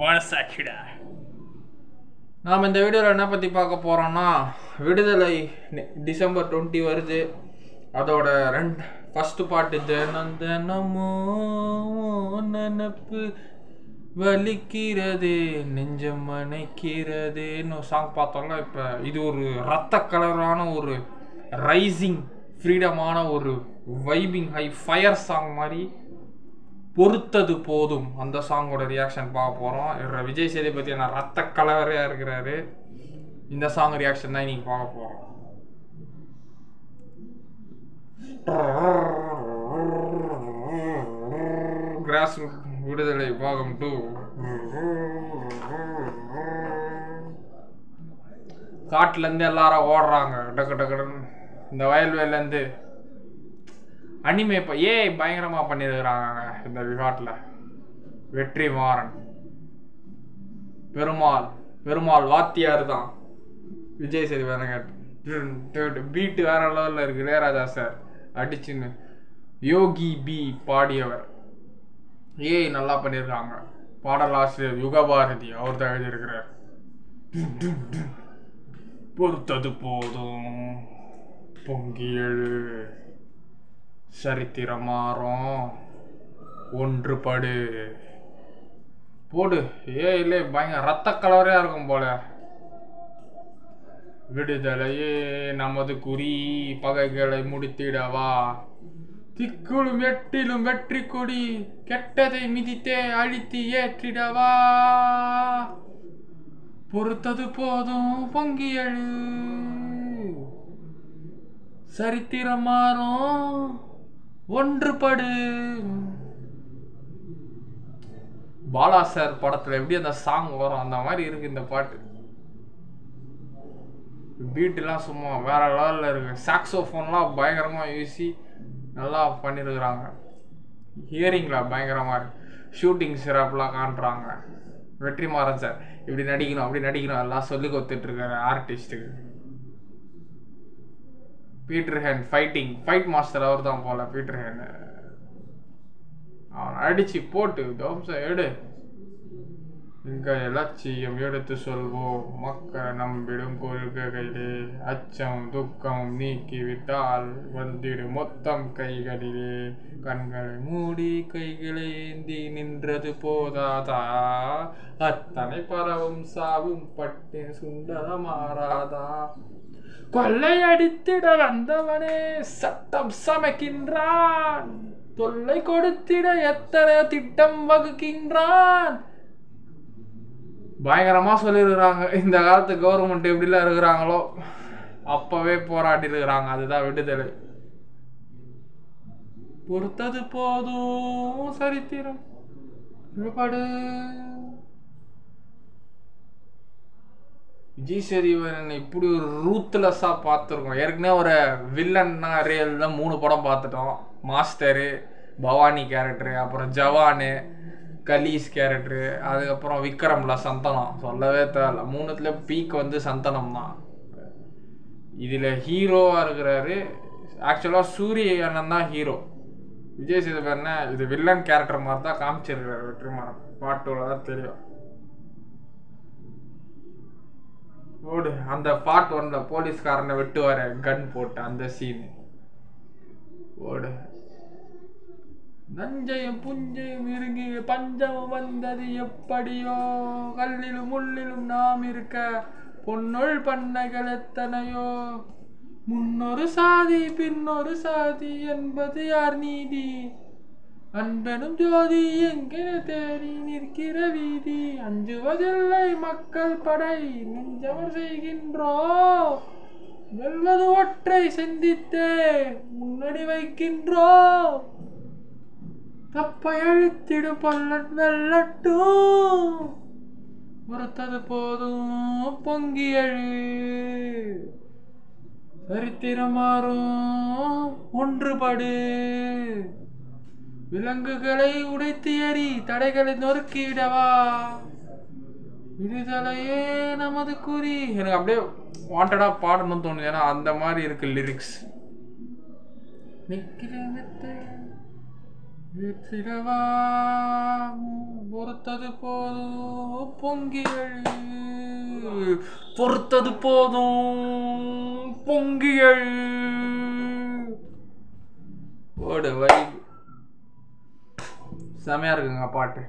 மனசாட்சிடா. நாம் இந்த வீடியோவில் என்ன பற்றி பார்க்க போகிறோம்னா, விடுதலை டிசம்பர் 20 வருது. அதோட ஃபஸ்ட்டு பாட்டு தினம் தினமோ நினப்பு வலிக்கிறதே நெஞ்சம் அணைக்கிறதேன்னு சாங் பார்த்தோம்னா, இப்போ இது ஒரு ரத்த கலரான ஒரு ரைசிங் ஃப்ரீடமான ஒரு வைபிங் ஹை ஃபயர் சாங் மாதிரி. பொறுத்தது போதும் அந்த சாங்கோட ரியாக்ஷன் பார்க்க போகிறோம். விஜய் சேதுபதி நான் ரத்த கலவரையாக இருக்கிறாரு. இந்த சாங் ரியாக்ஷன் தான் இன்னைக்கு பார்க்க போகிறோம். கிராஸ் விடுதலை பாகம் 2. காட்டுலேருந்து எல்லாரும் ஓடுறாங்க டக்கு டக்குன்னு. இந்த வயல்வெளிலேருந்து அனிமே பயங்கரமாக பண்ணியிருக்கிறாங்க இந்த விகாட்டில். வெற்றிமாறன் பெருமாள் வாத்தியார் தான் விஜய் சேதுபதி கேட்டு. பீட்டு வேற லெவலில் இருக்கு. இளையராஜா சார் அடிச்சுன்னு யோகி பி பாடியவர். நல்லா பண்ணியிருக்காங்க. பாடலாசிரியர் யுகபாரதி அவர் தான் எழுதியிருக்கிறார். பொறுத்தது போதும் பொங்கியழு சரித்திரம் மாறும் ஒன்றுபடு போடு. இல்லை பயங்கர ரத்த கலவரையாக இருக்கும் போல. விடுதலையே நமது குறி பகைகளை முடித்திடவா திக்குளும் எட்டிலும் வெற்றி கொடி கெட்டதை மிதித்தே அழித்து ஏற்றிடவா. பொறுத்தது போதும் பொங்கியழு சரித்திரம் மாறும் ஒன்றுபடு. பாலா சார் படத்துல எப்படி அந்த சாங் வரும் அந்த மாதிரி இருக்கு இந்த பாட்டு. பீட்டுலாம் சும்மா வேற லெவலில் இருக்கு. சாக்ஸோஃபோன்லாம் பயங்கரமா யூசி நல்லா பண்ணிருக்கிறாங்க. ஹியரிங்ல பயங்கரமா இருக்கு. ஷூட்டிங் சிறப்புலாம் காட்டுறாங்க. வெற்றிமாறன் சார் இப்படி நடிக்கணும் அப்படி நடிக்கணும் எல்லாம் சொல்லி கொடுத்துட்டு இருக்காரு ஆர்டிஸ்டுக்கு. பீட்டர் ஹேன் ஃபைட் மாஸ்டர் அவர் தான் போல. பீட்டர் ஹேன் அவன் அடிச்சு போட்டு தோம்சம் எடு. இங்க லட்சியம் எடுத்து சொல்வோம் மக்களை நம்பிடும் கொள்கைகளே அச்சம் துக்கம் நீக்கிவிட்டால் வந்திடும் மொத்தம் கைகளிலே. கண்களை மூடி கைகளை ஏந்தி நின்றது போதாதா அத்தனை பரவும் சாவும் பட்டு சுண்டல மாறாதா. கொள்ளை அடித்திட வந்தவனே சட்டம் சமைக்கின்றான். தொல்லை கொடுத்திட எத்தனை திட்டம் வகுக்கின்றான். பயங்கரமா சொல்லிருக்கிறாங்க. இந்த காலத்து கவர்மெண்ட் எப்படிலாம் இருக்கிறாங்களோ அப்பவே போராடி இருக்கிறாங்க. அதுதான் விடுதலை. பொறுத்தது போதும் சரித்திரம் படு. விஜய் சேதுபதி இப்படி ஒரு ரூத்லெஸ்ஸாக பார்த்துருக்கோம். ஏற்கனவே ஒரு வில்லன்னா ரியல் தான் 3 படம் பார்த்துட்டோம். மாஸ்டரு, பவானி கேரக்டரு, அப்புறம் ஜவானு, கலீஸ் கேரக்டரு, அதுக்கப்புறம் விக்ரம்ல சந்தனம். சொல்லவே தேவையில்ல. 3த்துல பீக் வந்து சந்தனம் தான். இதில் ஹீரோவாக இருக்கிறாரு. ஆக்சுவலாக சூரிய அண்ணன் தான் ஹீரோ. விஜய் சேதுபதி இது வில்லன் கேரக்டர் மாதிரி தான் காமிச்சிருக்கிறாரு. வெற்றிமாறன் பார்ட் 2ல தான் தெரியும். ஓடு அந்த பார்ட் 1ல போலீஸ்காரனை வெட்டுவார கன் போட்டு அந்த சீன் ஓடு. நஞ்சையும் புஞ்சையும் இருங்கி பஞ்சம் வந்தது எப்படியோ கல்லிலும் முள்ளிலும் நாம் இருக்க பொன்னொள் பண்ணைகள் எத்தனையோ. முன்னொரு சாதி பின்னொரு சாதி என்பது யார் நீதி அன்பெனும் ஜோதி எங்கே தேடி நிற்கிற வீதி. அஞ்சுவதில்லை மக்கள் படை நெஞ்சவர் செய்கின்றோ வெல்வது ஒற்றை சிந்தித்தே முன்னடி வைக்கின்றோ. தப்பை அழித்திடும் பொல்லன் வெல்லட்டும் பொறுத்தது போதும் பொங்கி எழு சரித்திரம் மாறும் ஒன்றுபடு. விலங்குகளை உடைத்து எறி தடைகளை நொறுக்கிவிடவா விடுதலையே நமது குறி. எனக்கு அப்படியே வாண்டடா பாடணும்னு தோணுது. ஏன்னா அந்த மாதிரி இருக்கு லிரிக்ஸ். வீட்டிலவா பொறுத்தது போதும் பொங்கி எழு பொறுத்தது போதும் பொங்கி எழு ஓடு வை செமையா இருக்குங்க பாட்டு.